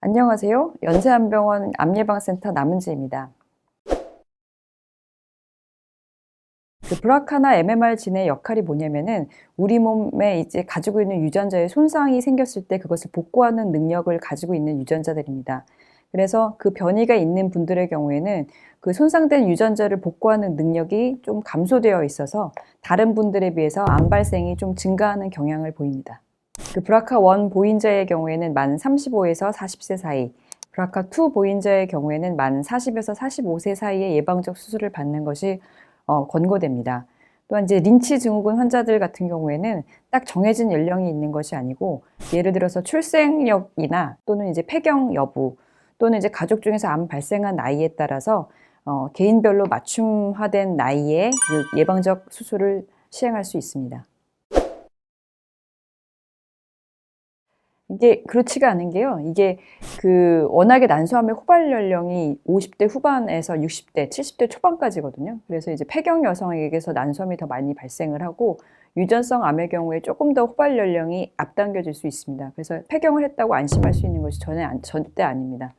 안녕하세요. 연세안병원 암예방센터 남은지입니다. 브라카나 MMR 진의 역할이 뭐냐면은 우리 몸에 이제 가지고 있는 유전자의 손상이 생겼을 때 그것을 복구하는 능력을 가지고 있는 유전자들입니다. 그래서 그 변이가 있는 분들의 경우에는 그 손상된 유전자를 복구하는 능력이 좀 감소되어 있어서 다른 분들에 비해서 암 발생이 좀 증가하는 경향을 보입니다. 브라카1 보인자의 경우에는 만 35에서 40세 사이, 브라카2 보인자의 경우에는 만 40에서 45세 사이에 예방적 수술을 받는 것이 권고됩니다. 또한 이제 린치 증후군 환자들 같은 경우에는 딱 정해진 연령이 있는 것이 아니고, 예를 들어서 출생력이나 또는 이제 폐경 여부 또는 이제 가족 중에서 암 발생한 나이에 따라서 개인별로 맞춤화된 나이에 예방적 수술을 시행할 수 있습니다. 이게 그렇지가 않은 게요. 이게 워낙에 난소암의 호발 연령이 50대 후반에서 60대, 70대 초반까지거든요. 그래서 이제 폐경 여성에게서 난소암이 더 많이 발생을 하고, 유전성 암의 경우에 조금 더 호발 연령이 앞당겨질 수 있습니다. 그래서 폐경을 했다고 안심할 수 있는 것이 절대 아닙니다.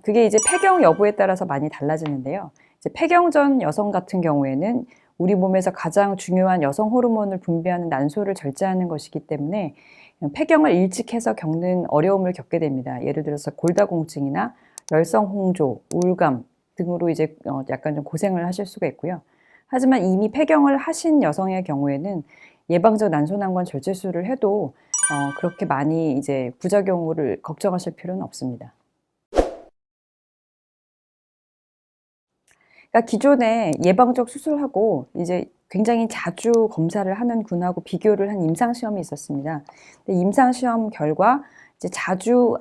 그게 이제 폐경 여부에 따라서 많이 달라지는데요. 이제 폐경 전 여성 같은 경우에는 우리 몸에서 가장 중요한 여성 호르몬을 분비하는 난소를 절제하는 것이기 때문에 폐경을 일찍 해서 겪는 어려움을 겪게 됩니다. 예를 들어서 골다공증이나 열성 홍조, 우울감 등으로 이제 약간 좀 고생을 하실 수가 있고요. 하지만 이미 폐경을 하신 여성의 경우에는 예방적 난소난관 절제술을 해도 그렇게 많이 이제 부작용을 걱정하실 필요는 없습니다. 그러니까 기존에 예방적 수술하고 이제 굉장히 자주 검사를 하는 군하고 비교를 한 임상시험이 있었습니다. 근데 임상시험 결과 이제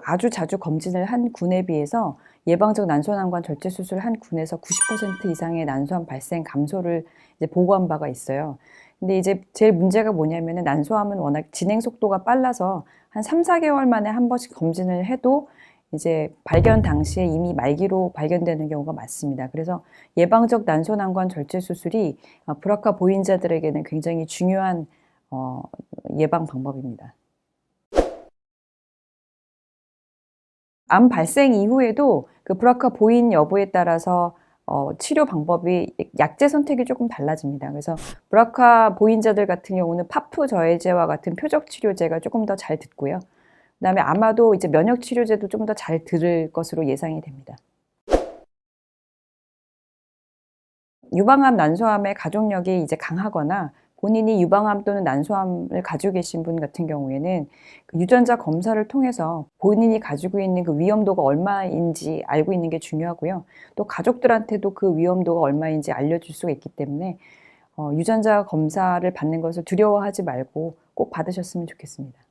아주 자주 검진을 한 군에 비해서 예방적 난소난관 절제 수술 한 군에서 90% 이상의 난소암 발생 감소를 이제 보고한 바가 있어요. 근데 이제 제일 문제가 뭐냐면은 난소암은 워낙 진행 속도가 빨라서 한 3, 4개월 만에 한 번씩 검진을 해도 이제 발견 당시에 이미 말기로 발견되는 경우가 많습니다. 그래서 예방적 난소난관 절제 수술이 브라카 보인자들에게는 굉장히 중요한 예방 방법입니다. 암 발생 이후에도 브라카 보인 여부에 따라서 치료 방법이 약제 선택이 조금 달라집니다. 그래서 브라카 보인자들 같은 경우는 파프 저해제와 같은 표적 치료제가 조금 더 잘 듣고요. 그다음에 아마도 이제 면역 치료제도 좀 더 잘 들을 것으로 예상이 됩니다. 유방암, 난소암의 가족력이 이제 강하거나 본인이 유방암 또는 난소암을 가지고 계신 분 같은 경우에는 유전자 검사를 통해서 본인이 가지고 있는 그 위험도가 얼마인지 알고 있는 게 중요하고요. 또 가족들한테도 그 위험도가 얼마인지 알려줄 수가 있기 때문에 유전자 검사를 받는 것을 두려워하지 말고 꼭 받으셨으면 좋겠습니다.